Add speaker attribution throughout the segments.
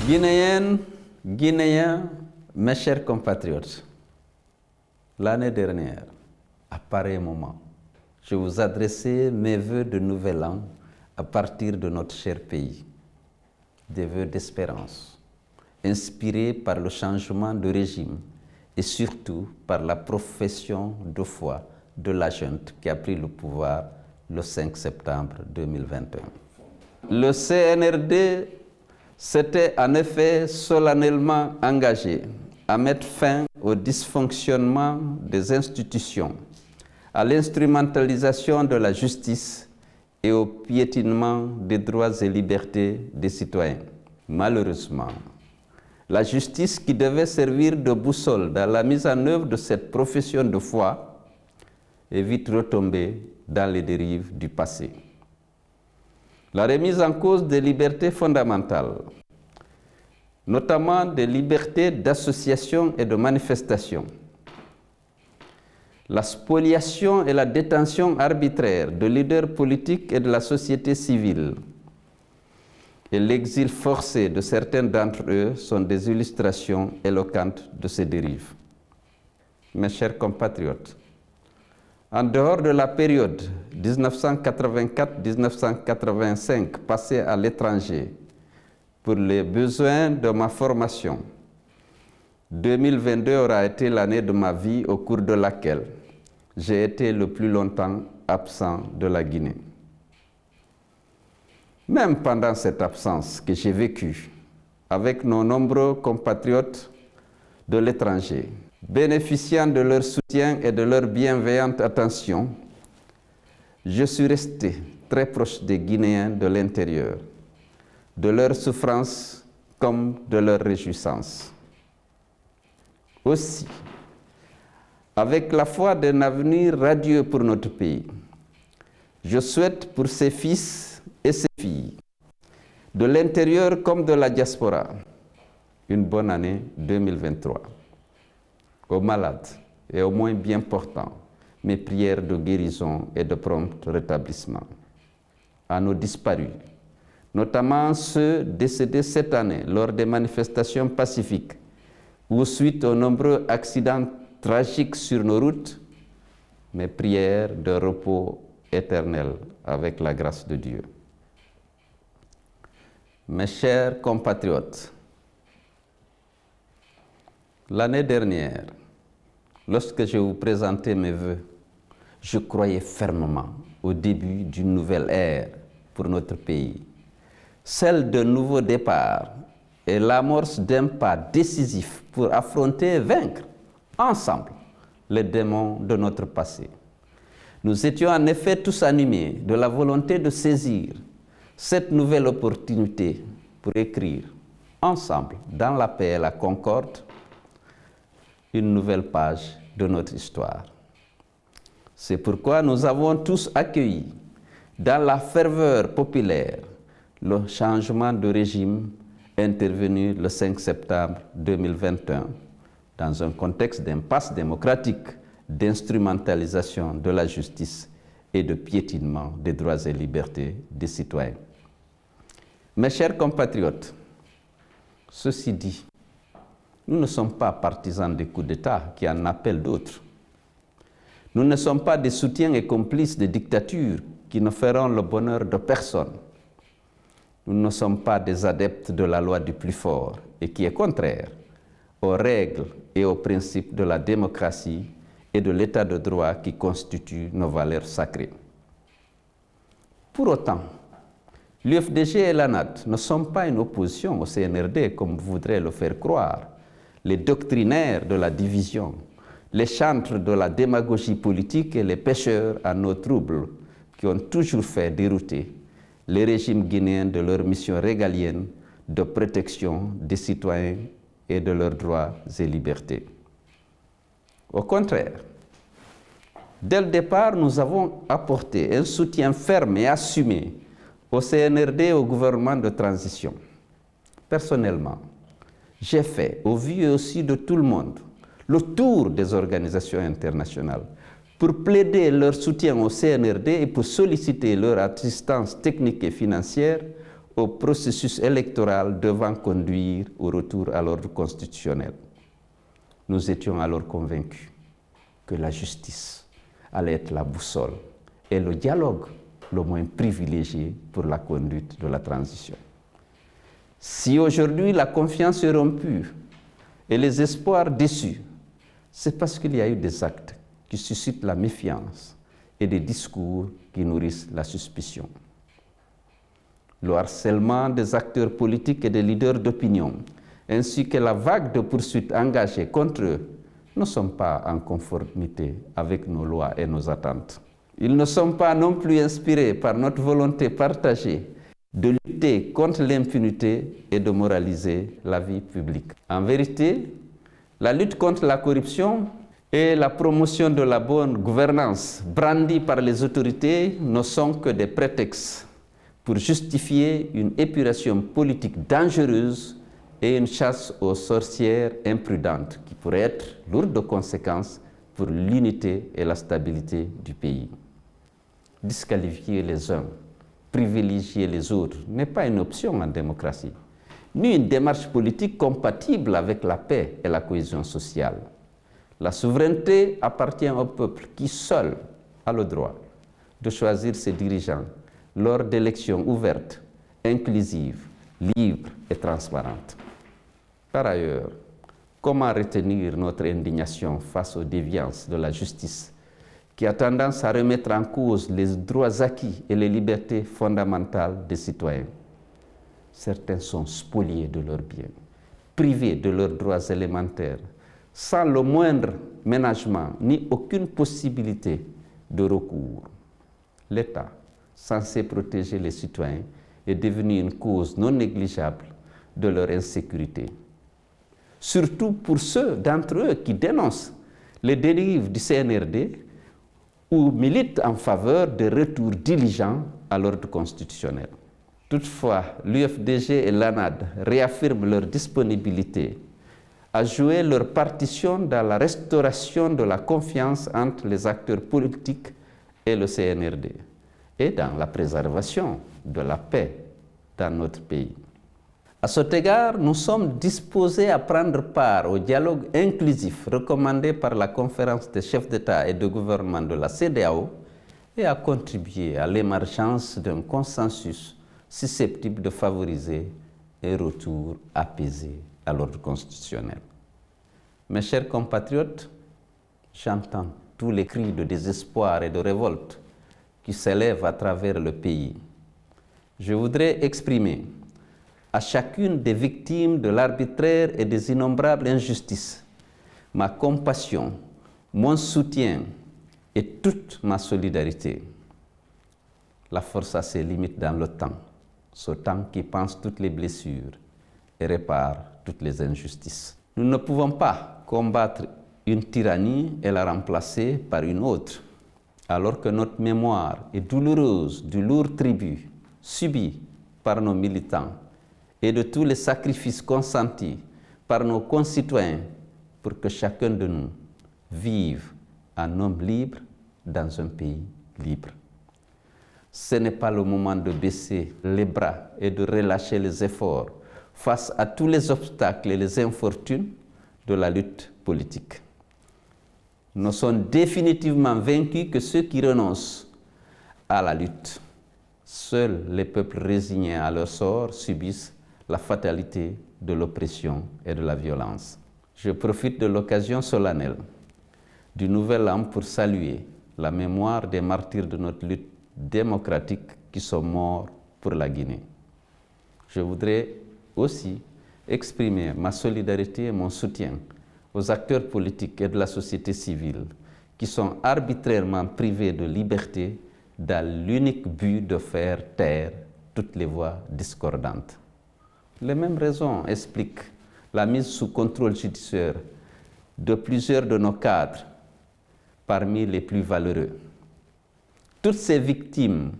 Speaker 1: Guinéennes, Guinéens, mes chers compatriotes, l'année dernière, à pareil moment, je vous adressais mes vœux de nouvel an à partir de notre cher pays. Des vœux d'espérance, inspirés par le changement de régime et surtout par la profession de foi de la junte qui a pris le pouvoir le 5 septembre 2021. Le CNRD s'était en effet solennellement engagé à mettre fin au dysfonctionnement des institutions, à l'instrumentalisation de la justice et au piétinement des droits et libertés des citoyens. Malheureusement, la justice qui devait servir de boussole dans la mise en œuvre de cette profession de foi est vite retombée dans les dérives du passé. La remise en cause des libertés fondamentales, notamment des libertés d'association et de manifestation, la spoliation et la détention arbitraire de leaders politiques et de la société civile et l'exil forcé de certains d'entre eux sont des illustrations éloquentes de ces dérives. Mes chers compatriotes, en dehors de la période 1984-1985 passée à l'étranger pour les besoins de ma formation, 2022 aura été l'année de ma vie au cours de laquelle j'ai été le plus longtemps absent de la Guinée. Même pendant cette absence que j'ai vécue avec nos nombreux compatriotes de l'étranger, bénéficiant de leur soutien et de leur bienveillante attention, je suis resté très proche des Guinéens de l'intérieur, de leurs souffrances comme de leurs réjouissances. Aussi, avec la foi d'un avenir radieux pour notre pays, je souhaite pour ses fils et ses filles, de l'intérieur comme de la diaspora, une bonne année 2023. Aux malades et aux moins bien portants, mes prières de guérison et de prompt rétablissement. À nos disparus, notamment ceux décédés cette année lors des manifestations pacifiques ou suite aux nombreux accidents tragiques sur nos routes, mes prières de repos éternel avec la grâce de Dieu. Mes chers compatriotes, l'année dernière, lorsque je vous présentais mes vœux, je croyais fermement au début d'une nouvelle ère pour notre pays, celle d'un nouveau départ et l'amorce d'un pas décisif pour affronter et vaincre ensemble les démons de notre passé. Nous étions en effet tous animés de la volonté de saisir cette nouvelle opportunité pour écrire ensemble, dans la paix et la concorde, une nouvelle page de notre histoire. C'est pourquoi nous avons tous accueilli, dans la ferveur populaire, le changement de régime intervenu le 5 septembre 2021, dans un contexte d'impasse démocratique, d'instrumentalisation de la justice et de piétinement des droits et libertés des citoyens. Mes chers compatriotes, ceci dit, nous ne sommes pas partisans des coups d'État qui en appellent d'autres. Nous ne sommes pas des soutiens et complices des dictatures qui ne feront le bonheur de personne. Nous ne sommes pas des adeptes de la loi du plus fort et qui est contraire aux règles et aux principes de la démocratie et de l'état de droit qui constituent nos valeurs sacrées. Pour autant, l'UFDG et l'ANAD ne sont pas une opposition au CNRD comme vous voudrez le faire croire. Les doctrinaires de la division, les chantres de la démagogie politique et les pêcheurs à nos troubles qui ont toujours fait dérouter les régimes guinéens de leur mission régalienne de protection des citoyens et de leurs droits et libertés. Au contraire, dès le départ, nous avons apporté un soutien ferme et assumé au CNRD et au gouvernement de transition. Personnellement, j'ai fait, au vu aussi de tout le monde, le tour des organisations internationales pour plaider leur soutien au CNRD et pour solliciter leur assistance technique et financière au processus électoral devant conduire au retour à l'ordre constitutionnel. Nous étions alors convaincus que la justice allait être la boussole et le dialogue le moins privilégié pour la conduite de la transition. Si aujourd'hui la confiance est rompue et les espoirs déçus, c'est parce qu'il y a eu des actes qui suscitent la méfiance et des discours qui nourrissent la suspicion. Le harcèlement des acteurs politiques et des leaders d'opinion, ainsi que la vague de poursuites engagées contre eux, ne sont pas en conformité avec nos lois et nos attentes. Ils ne sont pas non plus inspirés par notre volonté partagée de lutter contre l'impunité et de moraliser la vie publique. En vérité, la lutte contre la corruption et la promotion de la bonne gouvernance brandies par les autorités ne sont que des prétextes pour justifier une épuration politique dangereuse et une chasse aux sorcières imprudentes qui pourrait être lourde de conséquences pour l'unité et la stabilité du pays. Disqualifier les uns, privilégier les autres n'est pas une option en démocratie, ni une démarche politique compatible avec la paix et la cohésion sociale. La souveraineté appartient au peuple qui seul a le droit de choisir ses dirigeants lors d'élections ouvertes, inclusives, libres et transparentes. Par ailleurs, comment retenir notre indignation face aux déviances de la justice qui a tendance à remettre en cause les droits acquis et les libertés fondamentales des citoyens? Certains sont spoliés de leurs biens, privés de leurs droits élémentaires, sans le moindre ménagement ni aucune possibilité de recours. L'État, censé protéger les citoyens, est devenu une cause non négligeable de leur insécurité. Surtout pour ceux d'entre eux qui dénoncent les dérives du CNRD ou militent en faveur de retours diligents à l'ordre constitutionnel. Toutefois, l'UFDG et l'ANAD réaffirment leur disponibilité à jouer leur partition dans la restauration de la confiance entre les acteurs politiques et le CNRD et dans la préservation de la paix dans notre pays. À cet égard, nous sommes disposés à prendre part au dialogue inclusif recommandé par la conférence des chefs d'État et de gouvernement de la CEDEAO et à contribuer à l'émergence d'un consensus susceptible de favoriser un retour apaisé à l'ordre constitutionnel. Mes chers compatriotes, j'entends tous les cris de désespoir et de révolte qui s'élèvent à travers le pays. Je voudrais exprimer à chacune des victimes de l'arbitraire et des innombrables injustices ma compassion, mon soutien et toute ma solidarité. La force a ses limites dans le temps, ce temps qui pense toutes les blessures et répare toutes les injustices. Nous ne pouvons pas combattre une tyrannie et la remplacer par une autre, alors que notre mémoire est douloureuse du lourd tribut subi par nos militants et de tous les sacrifices consentis par nos concitoyens pour que chacun de nous vive en homme libre dans un pays libre. Ce n'est pas le moment de baisser les bras et de relâcher les efforts face à tous les obstacles et les infortunes de la lutte politique. Nous sommes définitivement vaincus que ceux qui renoncent à la lutte. Seuls les peuples résignés à leur sort subissent la fatalité de l'oppression et de la violence. Je profite de l'occasion solennelle du Nouvel An pour saluer la mémoire des martyrs de notre lutte démocratique qui sont morts pour la Guinée. Je voudrais aussi exprimer ma solidarité et mon soutien aux acteurs politiques et de la société civile qui sont arbitrairement privés de liberté dans l'unique but de faire taire toutes les voix discordantes. Les mêmes raisons expliquent la mise sous contrôle judiciaire de plusieurs de nos cadres parmi les plus valeureux. Toutes ces victimes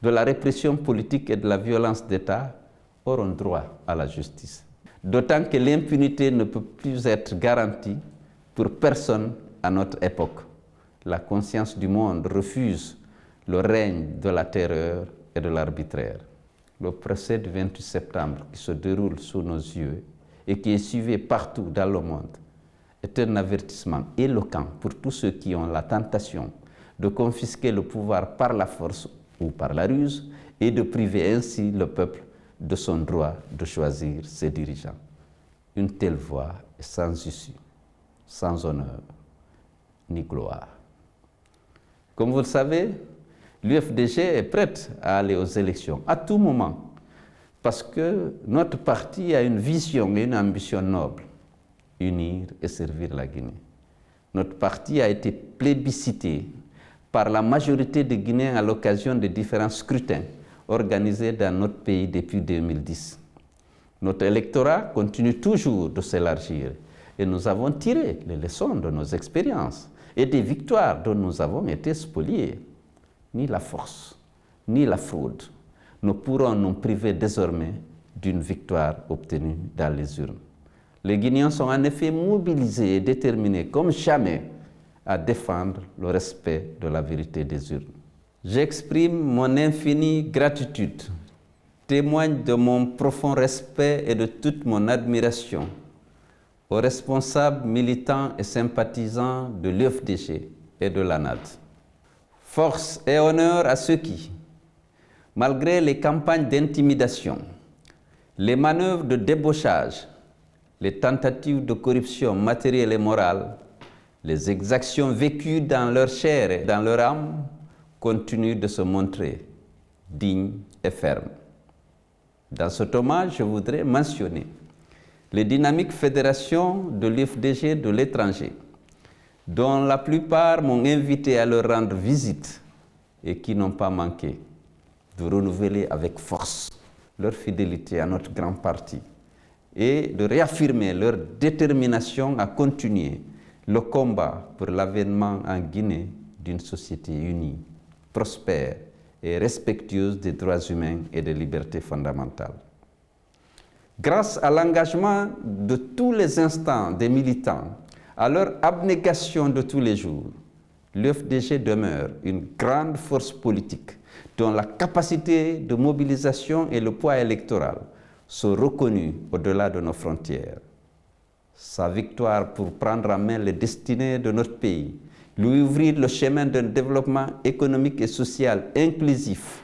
Speaker 1: de la répression politique et de la violence d'État auront droit à la justice. D'autant que l'impunité ne peut plus être garantie pour personne à notre époque. La conscience du monde refuse le règne de la terreur et de l'arbitraire. le procès du 28 septembre qui se déroule sous nos yeux et qui est suivi partout dans le monde est un avertissement éloquent pour tous ceux qui ont la tentation de confisquer le pouvoir par la force ou par la ruse et de priver ainsi le peuple de son droit de choisir ses dirigeants. Une telle voie est sans issue, sans honneur ni gloire. Comme vous le savez, l'UFDG est prête à aller aux élections à tout moment parce que notre parti a une vision et une ambition noble, unir et servir la Guinée. Notre parti a été plébiscité par la majorité des Guinéens à l'occasion des différents scrutins organisés dans notre pays depuis 2010. Notre électorat continue toujours de s'élargir et nous avons tiré les leçons de nos expériences et des victoires dont nous avons été spoliés. Ni la force, ni la fraude ne pourront nous priver désormais d'une victoire obtenue dans les urnes. Les Guinéens sont en effet mobilisés et déterminés comme jamais à défendre le respect de la vérité des urnes. J'exprime mon infinie gratitude, témoigne de mon profond respect et de toute mon admiration aux responsables militants et sympathisants de l'UFDG et de l'ANAD. Force et honneur à ceux qui, malgré les campagnes d'intimidation, les manœuvres de débauchage, les tentatives de corruption matérielle et morale, les exactions vécues dans leur chair et dans leur âme, continuent de se montrer dignes et fermes. Dans cet hommage, je voudrais mentionner les dynamiques fédérations de l'UFDG de l'étranger, dont la plupart m'ont invité à leur rendre visite et qui n'ont pas manqué de renouveler avec force leur fidélité à notre grand parti et de réaffirmer leur détermination à continuer le combat pour l'avènement en Guinée d'une société unie, prospère et respectueuse des droits humains et des libertés fondamentales. Grâce à l'engagement de tous les instants des militants, à leur abnégation de tous les jours, l'UFDG demeure une grande force politique dont la capacité de mobilisation et le poids électoral sont reconnus au-delà de nos frontières. Sa victoire pour prendre en main les destinées de notre pays, lui ouvrir le chemin d'un développement économique et social inclusif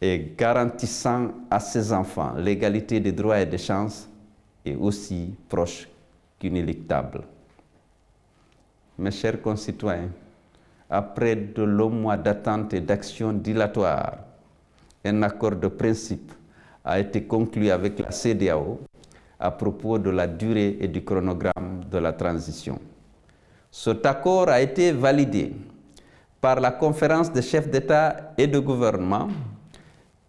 Speaker 1: et garantissant à ses enfants l'égalité des droits et des chances est aussi proche qu'inéluctable. Mes chers concitoyens, après de longs mois d'attente et d'actions dilatoires, un accord de principe a été conclu avec la CEDEAO à propos de la durée et du chronogramme de la transition. Cet accord a été validé par la conférence des chefs d'État et de gouvernement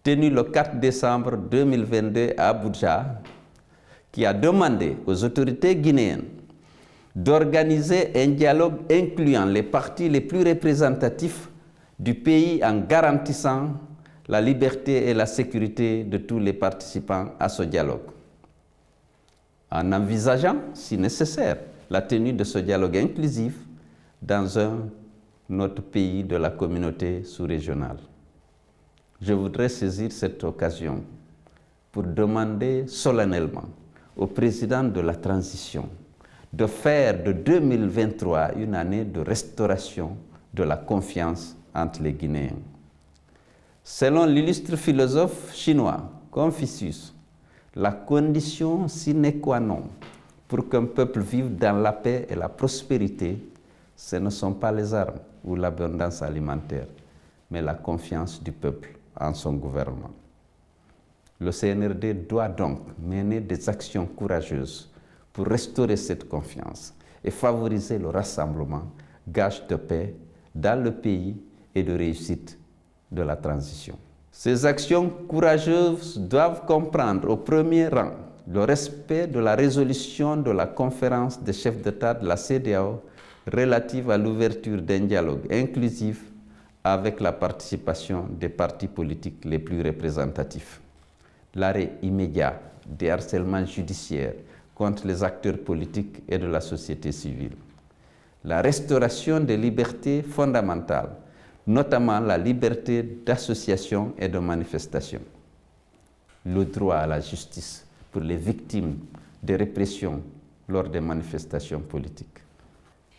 Speaker 1: tenue le 4 décembre 2022 à Abuja, qui a demandé aux autorités guinéennes d'organiser un dialogue incluant les partis les plus représentatifs du pays en garantissant la liberté et la sécurité de tous les participants à ce dialogue. En envisageant, si nécessaire, la tenue de ce dialogue inclusif dans un autre pays de la communauté sous-régionale. Je voudrais saisir cette occasion pour demander solennellement au président de la transition de faire de 2023 une année de restauration de la confiance entre les Guinéens. Selon l'illustre philosophe chinois Confucius, la condition sine qua non pour qu'un peuple vive dans la paix et la prospérité, ce ne sont pas les armes ou l'abondance alimentaire, mais la confiance du peuple en son gouvernement. Le CNRD doit donc mener des actions courageuses pour restaurer cette confiance et favoriser le rassemblement, gage de paix dans le pays et de réussite de la transition. Ces actions courageuses doivent comprendre au premier rang le respect de la résolution de la conférence des chefs d'État de la CEDEAO relative à l'ouverture d'un dialogue inclusif avec la participation des partis politiques les plus représentatifs. L'arrêt immédiat des harcèlements judiciaires contre les acteurs politiques et de la société civile. La restauration des libertés fondamentales, notamment la liberté d'association et de manifestation. le droit à la justice pour les victimes des répressions lors des manifestations politiques.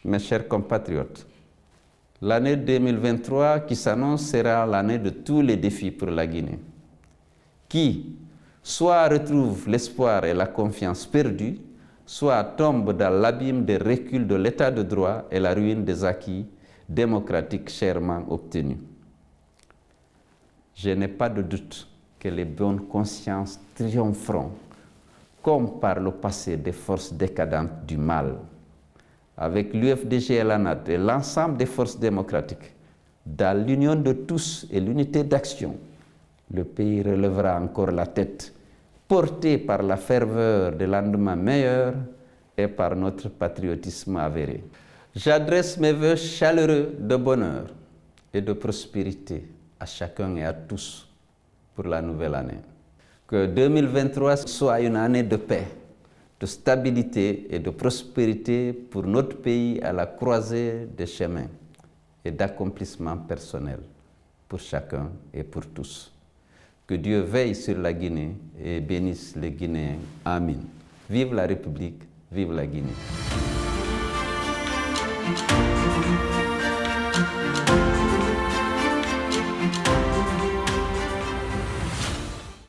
Speaker 1: Mes chers compatriotes, l'année 2023 qui s'annonce sera l'année de tous les défis pour la Guinée, qui soit retrouve l'espoir et la confiance perdus, soit tombe dans l'abîme des reculs de l'état de droit et la ruine des acquis démocratiques chèrement obtenus. Je n'ai pas de doute que les bonnes consciences triompheront, comme par le passé des forces décadentes du mal. Avec l'UFDG-LANAT et l'ensemble des forces démocratiques, dans l'union de tous et l'unité d'action, le pays relèvera encore la tête, porté par la ferveur des lendemains meilleurs et par notre patriotisme avéré. J'adresse mes vœux chaleureux de bonheur et de prospérité à chacun et à tous pour la nouvelle année. Que 2023 soit une année de paix, de stabilité et de prospérité pour notre pays à la croisée des chemins et d'accomplissement personnel pour chacun et pour tous. Que Dieu veille sur la Guinée et bénisse les Guinéens. Amen. Vive la République, vive la Guinée.